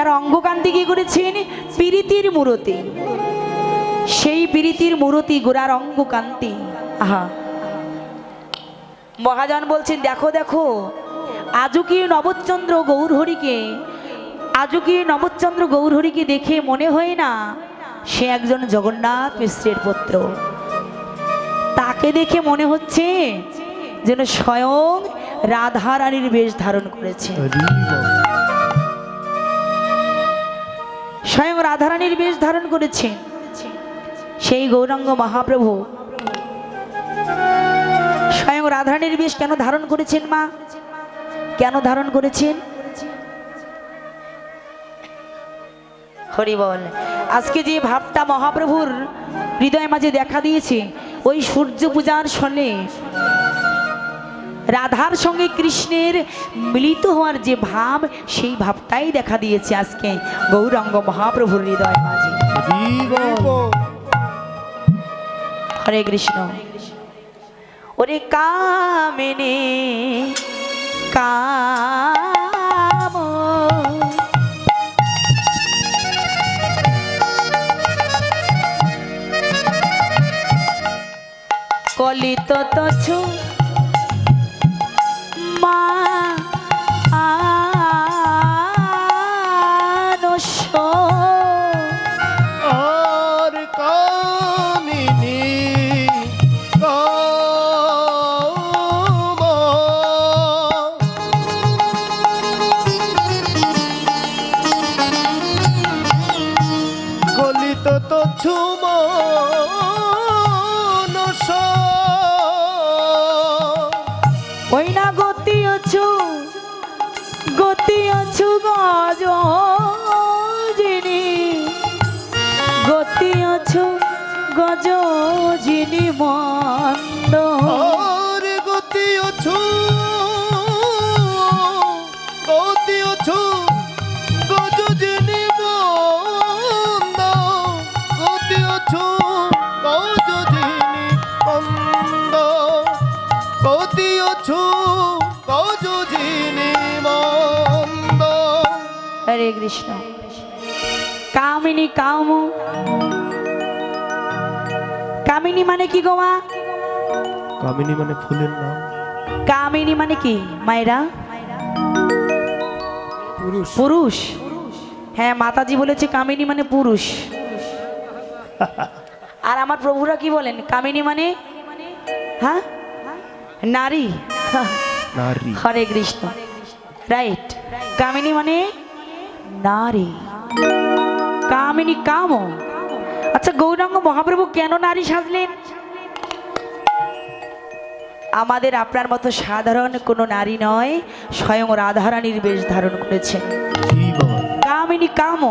তার অঙ্গকান্তি কি করেছেন? প্রীতির মূরতি। সেই প্রীতির মূরতি গোড়ার অঙ্গকান্তি। আহা, মহাজন বলছেন দেখো দেখো, আজও কি নবচন্দ্র গৌরহরিকে, আজও কি নবচন্দ্র গৌরহরিকে দেখে মনে হয় না সে একজন জগন্নাথ মিশ্রের পুত্র? তাকে দেখে মনে হচ্ছে যেন স্বয়ং রাধা রানীর বেশ ধারণ করেছে, স্বয়ং রাধা রানীর বেশ ধারণ করেছেন সেই গৌরাঙ্গ মহাপ্রভু। স্বয়ং রাধারানীর বেশ কেন ধারণ করেছেন মা? কেন ধারণ করেছেন? হরি বল। আজকে যে ভাবটা মহাপ্রভুর হৃদয় মাঝে দেখা দিয়েছে, ওই সূর্য পূজার সনে রাধার সঙ্গে কৃষ্ণের মিলিত হওয়ার যে ভাব, সেই ভাবটাই দেখা দিয়েছে আজকে গৌরাঙ্গ মহাপ্রভুর হৃদয় মাঝে। হরে কৃষ্ণ। ওরে কামিনী কাম কলিত তছু মা ওই না গতি অছু গজ যিনি, গতি অছু গজ যিনি মন্দ, গতি অছু গজ যিনি মন্দ, গতি অছু গজ যিনি মন্দ, গতি অছু গজ যিনি মন্দ। হরে কৃষ্ণ। কামিনী কাম, কামিনী মানে কি গো মা? কামিনী মানে ফুলের নাম। কামিনী মানে কি মায়েরা? পুরুষ। পুরুষ। হ্যাঁ, মাতাজি বলেছে কামিনী মানে পুরুষ। আর আমার প্রভুরা কি বলেন? কামিনী মানে হ্যাঁ নারী। নারী। হরে কৃষ্ণ। রাইট, কামিনী মানে নারী। কামিনী কাম। আচ্ছা, গৌরাঙ্গ মহাপ্রভু কেন নারী সাজলেন? আমাদের আপনার মতো সাধারণ কোনো নারী নয়, স্বয়ং রাধারানীর বেশ ধারণ করেছেন। কামিনী কাম,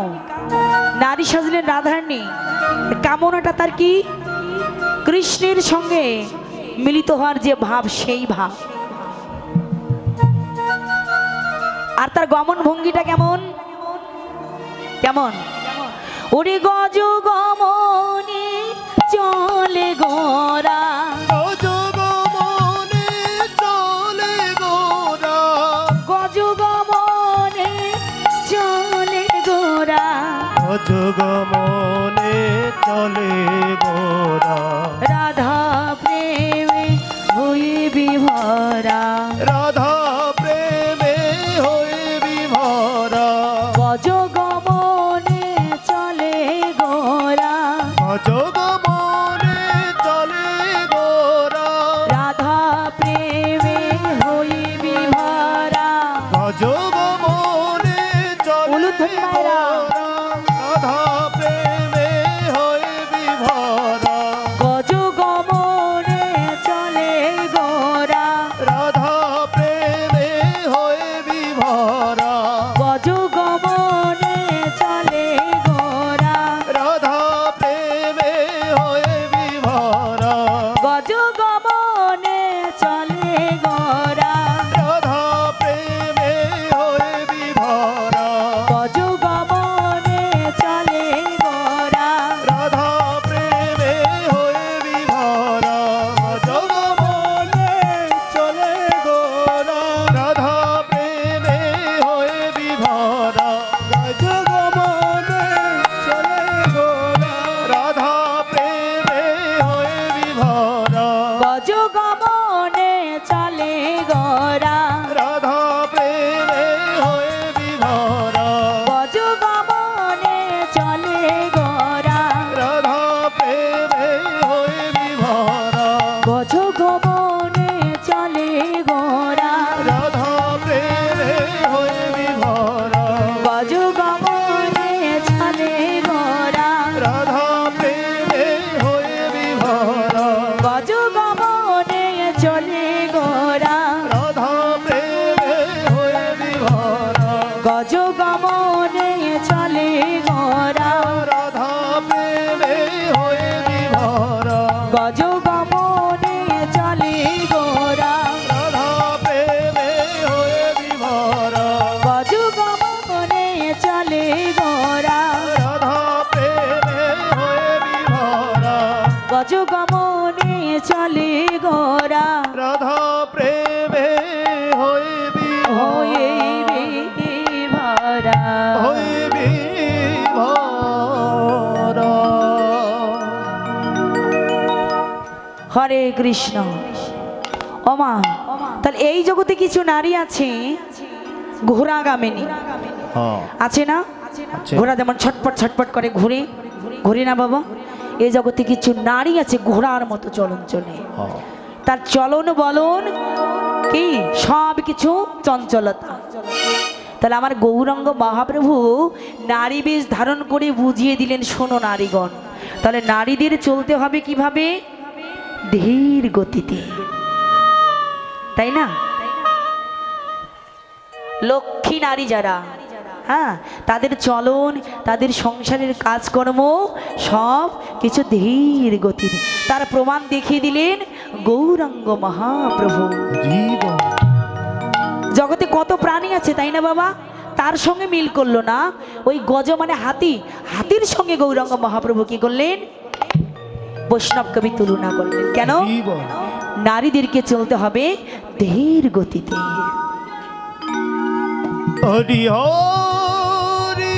নারী সাজলেন রাধারানী। কামনাটা তার কি? কৃষ্ণের সঙ্গে মিলিত হওয়ার যে ভাব, সেই ভাব। আর তার গমন ভঙ্গিটা কেমন? কেমন? ওরে গজ গমনে চলে গোরা, গজ গমনে চলে গোরা, গজ গমনে চলে গোরা, গজ গমনে চলে গোরা, রাধা প্রেমে হয়ে বিভরা, রাধা প্রেমে হয়ে বিভরা, গজ গমনে চলে গোরা, গজ গমনে চলে গোরা, রাধা প্রেমে হয়ে বিভরা। গজ গমনে চলে উলুধ্বনি মায়েরা। গোরা, রাধা প্রেমে হয়ে বিভরা, গজ গমনে চলে গোরা, রাধা প্রেমে হয়ে বিভরা, গজ গমনে চলে গোরা, রাধা প্রেমে হয়ে বিভরা, গজ গমনে চলে গোরা, রাধা প্রেমে হয়ে বিভরা, গজ গমনে চলে গোরা, চলে গোরা রাধা প্রেমে হয়ে বিভরা গজ গমনে চলে গোরা রাধা প্রেমে হয়ে বিভরা গজ গমনে চলে গোরা রাধা প্রেমে হয়ে বিভরা গজ গমনে চলে গোরা রাধা প্রেমে হয়ে হয়ে বিভরা বিভরা হয়ে বিভরা হরে কৃষ্ণ। ওমা, তাহলে এই জগতে কিছু নারী আছে ঘোড়াগামিনী, হ্যাঁ আছে না? আছে। ঘোড়া যেমন ছটপট ছটপট করে ঘুরে ঘুরে না বাবা, এই জগতে কিছু নারী আছে ঘোড়ার মতো চলন চলে, হ্যাঁ তার চলন বলন কি সব কিছু চঞ্চলতা। তাহলে আমার গৌরাঙ্গ মহাপ্রভু নারী বেশ ধারণ করে বুঝিয়ে দিলেন, শোনো নারীগণ, তাহলে নারীদের চলতে হবে কিভাবে? ধীর গতিতে, তাই না? লক্ষ্মী নারী যারা, হ্যাঁ, তাদের চলন, তাদের সংসারের কাজকর্ম সব কিছু ধীর গতিতে, তার প্রমাণ দেখিয়ে দিলেন গৌরাঙ্গ মহাপ্রভু। জীবন জগতে কত প্রাণী আছে, তাই না বাবা? তার সঙ্গে মিল করলো না। ওই গজ মানে হাতি, হাতির সঙ্গে গৌরাঙ্গ মহাপ্রভু কি করলেন? বৈষ্ণব কবি তুলনা করলেন। কেন? জীবন নারীদেরকে চলতে হবে ধীর গতিতে। হরি হরি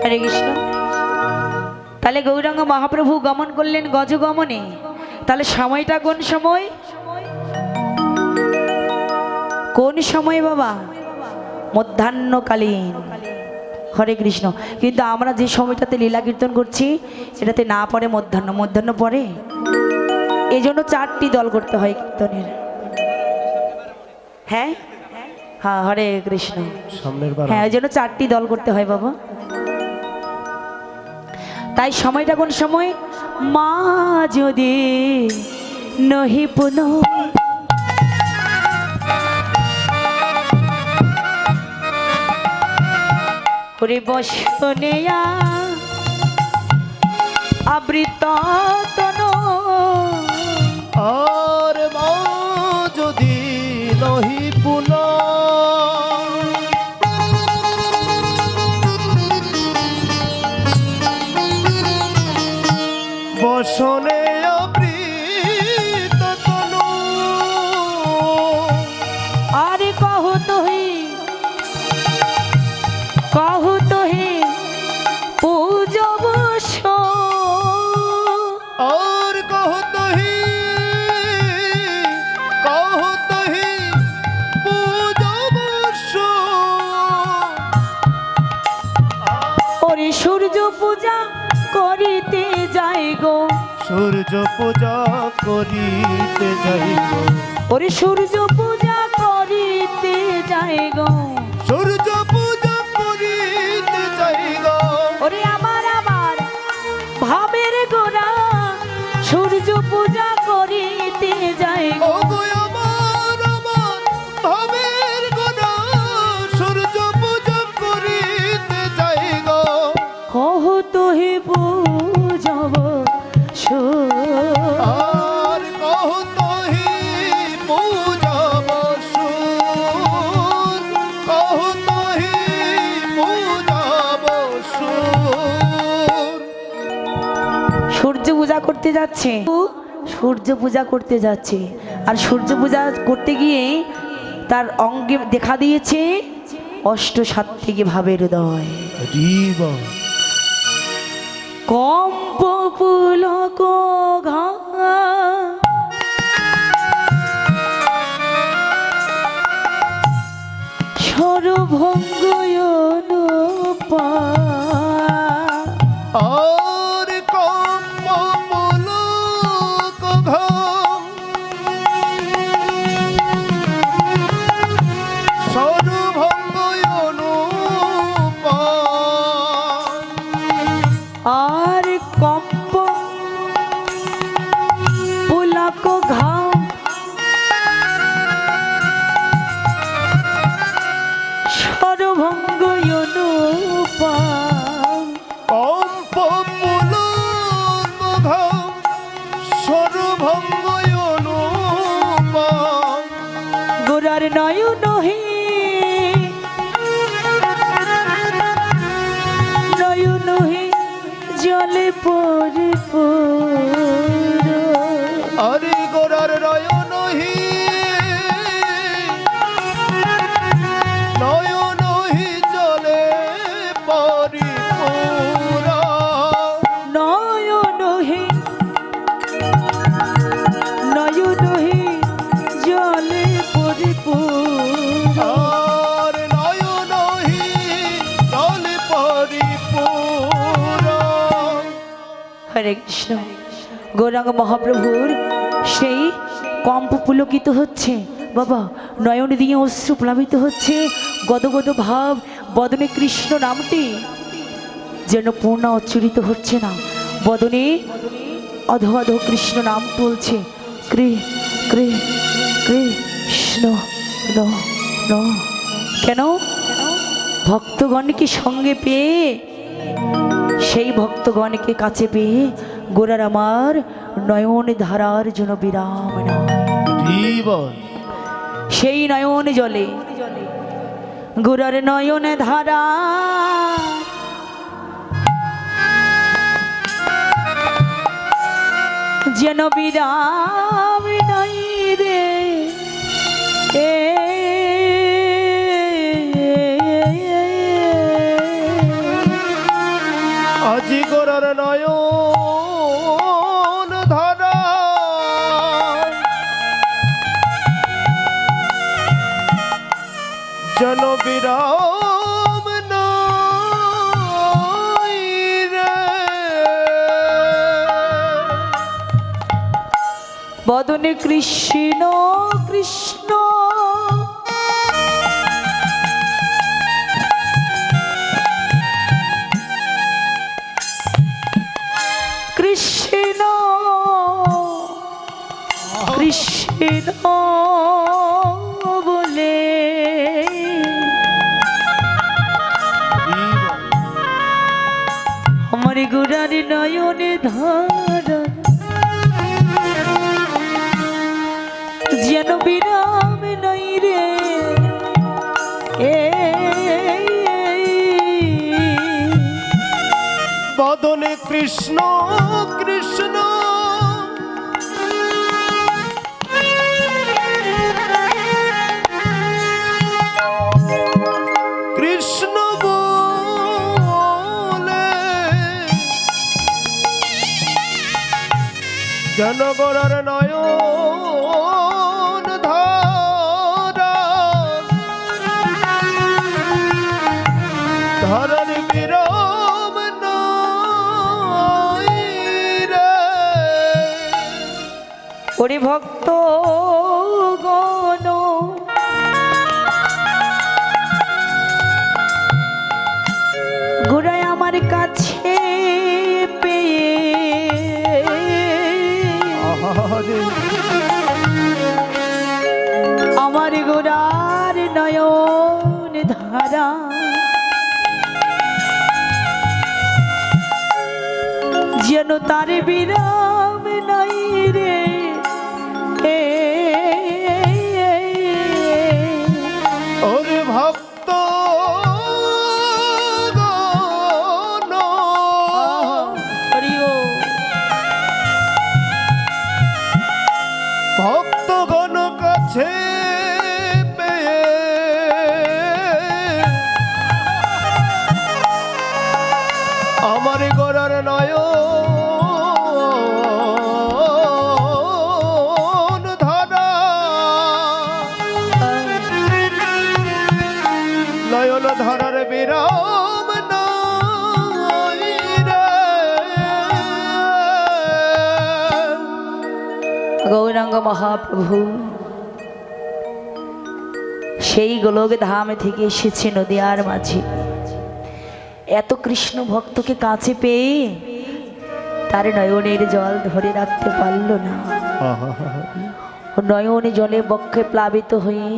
হরে কৃষ্ণ। তাহলে গৌরাঙ্গ মহাপ্রভু গমন করলেন গজ গমনে, তাহলে সময়টা কোন সময়? কোন সময় বাবা? মধ্যাহ্নকালীন। হরে কৃষ্ণ। কিন্তু আমরা যে সময়টাতে লীলা কীর্তন করছি সেটাতে না পড়ে মধ্যাহ্ন, মধ্যাহ্ন পড়ে, এই জন্য 4টি দল করতে হয় কীর্তনের। হ্যাঁ হ্যাঁ, হরে কৃষ্ণ। সামনের বার হ্যাঁ, এই জন্য 4টি দল করতে হয় বাবা। তাই সময়টা কোন সময়? মা যদি নহি পুন হরি বসনেয়া আবৃত তনু আর মা যদি নহি পুন বসনে অবৃত তনু আরে কহু তোহি পূজব और कहत ही पूजब ওরে সূর্য পূজা করিতে যাই গো, সূর্য পূজা করিতে যাইব ওরে সূর্য পূজা করিতে যাই গো, সূর্য পূজা করিতে যাইব ওরে আমার ভাবের গোরা সূর্য পূজা করিতে যাই ও গো, গো আমার ভাবের গোনা সূর্য পূজা করিতে যাইব কহু তোহি পূজব আর कहत ही पूजब सूर कहत ही पूजब सूर সূর্য পূজা করতে যাচ্ছে, সূর্য পূজা করতে যাচ্ছে, আর সূর্য পূজা করতে গিয়ে তার অঙ্গে দেখা দিয়েছে অষ্ট সাত্ত্বিক ভাবের উদয়। জীবন কম্প পুলক ঘা সরভঙ্গ অনুপা আর কম্প পুলক ঘম সর্বভঙ্গ অনুপা আর কম্প পুলক ঘাম সরভঙ্গ অনুপা কম্প পুলক ঘম সর্বভঙ্গ অনুপা গোরার নয়ন হে নয়ন হে জলে পরিপূর্ণ আরে গোরার নয়ন হি নয়ন হি জলে পরিপূর্ণ নয়ন হে নয়ন হে জলে পরিপূর্ণ আর নয়ন হি জলে পরিপূর্ণ হরে কৃষ্ণ গৌরাঙ্গ মহাপ্রভুর সেই কম্প পুলকিত হচ্ছে বাবা, নয়ন দিয়ে অশ্রু প্লাবিত হচ্ছে, গদগদ ভাব বদনে কৃষ্ণ নামটি যেন পূর্ণ উচ্চারিত হচ্ছে না, বদনে অধো অধো কৃষ্ণ নাম তুলছে, কৃ কৃ কৃষ্ণ ন ন। কেন? ভক্তগণকে সঙ্গে পেয়ে, সেই ভক্তগণকে কাছে পেয়ে গোরার আমার নয়ন ধারার জন্য বিরাম নয়, জীবন সেই নয়ন জলে গোরার নয়ন ধারা যেন বিরাম নাই রে আজি গোরার নয়ন ধারা জন বিরাম নাই রে বদনে কৃষ্ণ কৃষ্ণ কৃষ্ণ কৃষ্ণ বলে আমার গোরার নয়নে ধারা যেন বিরাম নাই রে বদনে কৃষ্ণ কৃষ্ণ কৃষ্ণ বলে জনগণের নয়ন ধারা ধরণ বিরাম নাই রে ওরে ভক্ত গণ গোরায় আমার কাছে পেয়ে আমার গোরার নয়ন ধারা যেন তার বিরাম নাই রে ওরে ভক্ত গণ ভক্তগণ কাছে পেয়ে আমার গোরার নয়ন ধারা গৌরাঙ্গ মহাপ্রভু সেই গোলক ধাম থেকে এসেছে নদিয়ার মাঝে। এত কৃষ্ণ ভক্তকে কাছে পেয়ে তার নয়নের জল ধরে রাখতে পারল না। নয়নে জলে বক্ষে প্লাবিত হয়ে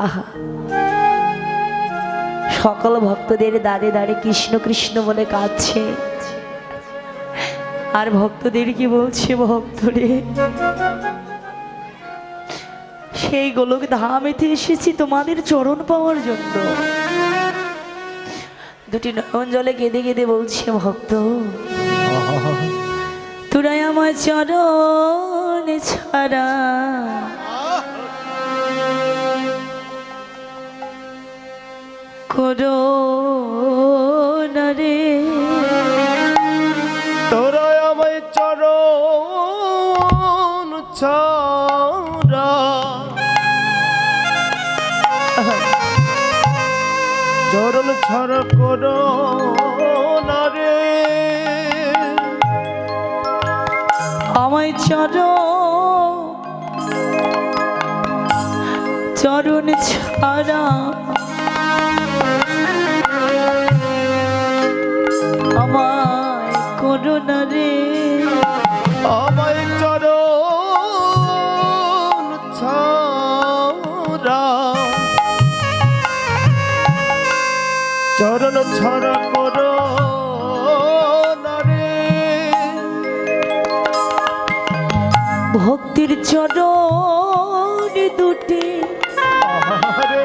আহা সকল ভক্তদের দাঁড়ে দাঁড়ে কৃষ্ণ কৃষ্ণ বলে কাঁদছে। আর ভক্তদের কি বলছে, ভক্তরে সেই গোলক ধামেতে এসেছি তোমাদের চরণ পাওয়ার জন্য। দুটি নয়ন জলে কেঁদে কেঁদে বলছে, ভক্ত তোরাই আমার চরণ ছাড়া করো না রে। তোরা আমায় চরণ ছাড়া চরণ ছাড়া করো না রে। আমায় চরণ ছাড়া আমায় করুণা রে। আমায় চরণ ছাড়া চরণ ছাড়া করো না রে। ভক্তির চরণ দুটি আহারে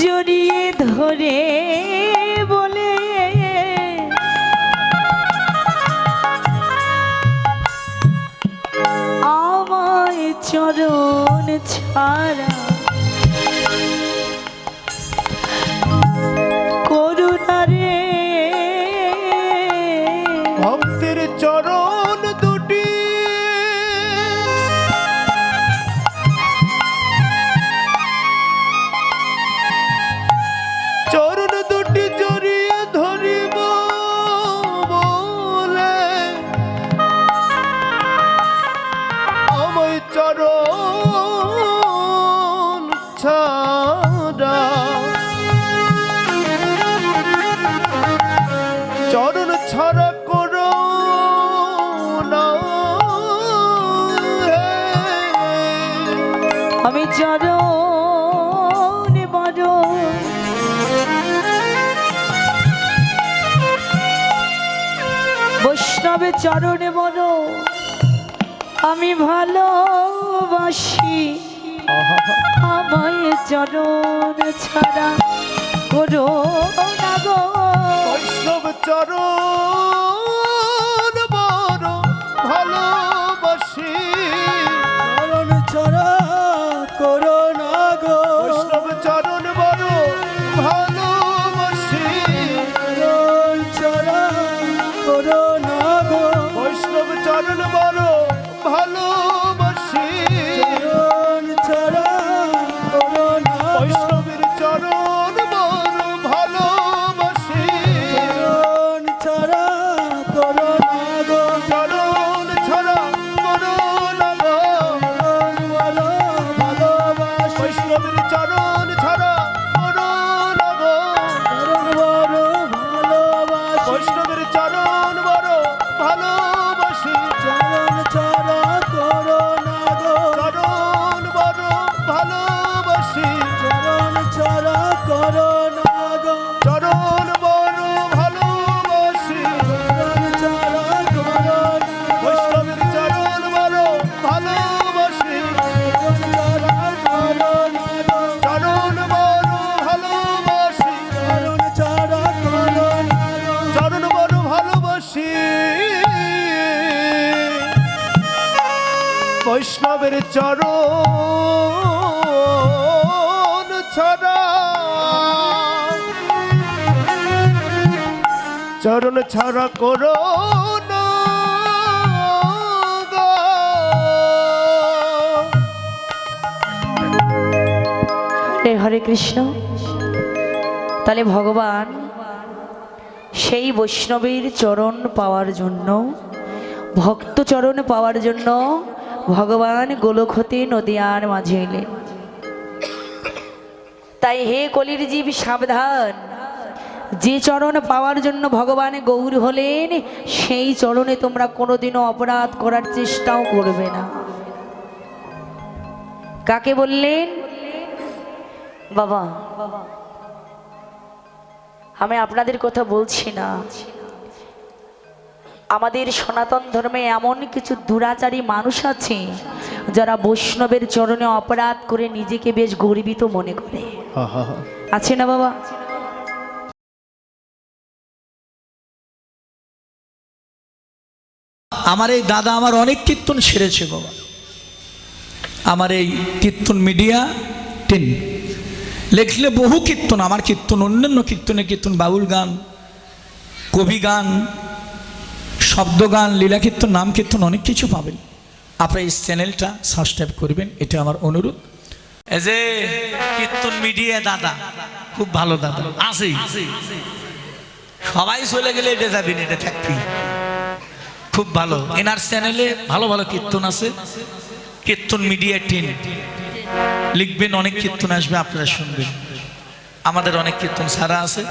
জড়িয়ে ধরে বলে আমায় চরণ ছাড়া করুণা রে। ভক্তির চরণ দুটি চরণ দুটি জড়িয়ে ধরিব বলে আমায় চরণ ছাড়া চরণ ছাড়া করো না হে। আমি চরণ বড় বৈষ্ণবে চরণে বড় আমি ভালোবাসি। আমায় চরণ ছাড়া করো না গো। বৈষ্ণব চরণ বড় ভালোবাসি। চরণ ছাড়া করো না গো। বৈষ্ণব চরণ বড় ভালোবাসি। চরণ ছাড়া করো না গো। বৈষ্ণব চরণ বড় ভালোবাসি। চরণ ছাড়া করো না গো। বৈষ্ণবের চরণ বড় ভালোবাসি। চরণ ছাড়া করো না গো। চরণ ছাড়া করো না গো। চরণ বড় ভালোবাসি। বৈষ্ণবের চরণ ছাড়া করো না গো। চরণ বড় ভালোবাসি। বৈষ্ণবের চরণ বড় ভালোবাসি। চরণ ছাড়া করো না গো। চরণ বড় ভালোবাসি। চরণ ছাড়া করো না গো। চরণ বড় ভালোবাসি। চরণ ছাড়া করো না গো। বৈষ্ণবের চরণ বড় ভালোবাসি। চরণ ছাড়া করো না গো। চরণ বড় ভালোবাসি। চরণ ছাড়া করো না গো। চরণ বড় ভালোবাসি। বৈষ্ণবের চরণ ছাড়া চরণ ছাড়া করো না গো। হরে হরে কৃষ্ণ। তাহলে ভগবান সেই বৈষ্ণবের চরণ পাওয়ার জন্য, ভক্ত চরণ পাওয়ার জন্য ভগবান গোলক হতে নদিয়ার মাঝে এলেন। তাই হে কলির জীব সাবধান, যে চরণ পাওয়ার জন্য ভগবান গৌর হলেন সেই চরণে তোমরা কোনোদিনও অপরাধ করার চেষ্টাও করবে না। কাকে বললেন? বাবা, আমি আপনাদের কথা বলছি না, আমাদের সনাতন ধর্মে এমন কিছু দুরাচারী মানুষ আছে যারা বৈষ্ণবের চরণে অপরাধ করে নিজেকে বেশ গর্বিত মনে করে। আছে না বাবা? আমার এই দাদা আমার অনেক কীর্তন সেরেছে বাবা। আমার এই কীর্তন মিডিয়া 10 লেখলে বহু কীর্তন, আমার কীর্তন, অন্যান্য কীর্তনের কীর্তন, বাউল গান, কবি গান, শব্দ গান, লীলা কীর্তন, নাম কীর্তন, অনেক কিছু পাবেন। আপনার এই চ্যানেলটা সাবস্ক্রাইব করবেন, এটা আমার অনুরোধ। এই যে কীর্তন মিডিয়া দাদা খুব ভালো দাদা আছে, সবাই চলে গেলে এটা যাবেন, এটা থাকবি, খুব ভালো। এনার চ্যানেলে ভালো ভালো কীর্তন আছে, কীর্তন মিডিয়া 10 লিখবেন, অনেক কীর্তন আসবে, আপনারা শুনবেন। আমাদের অনেক কীর্তন ছাড়া আছে।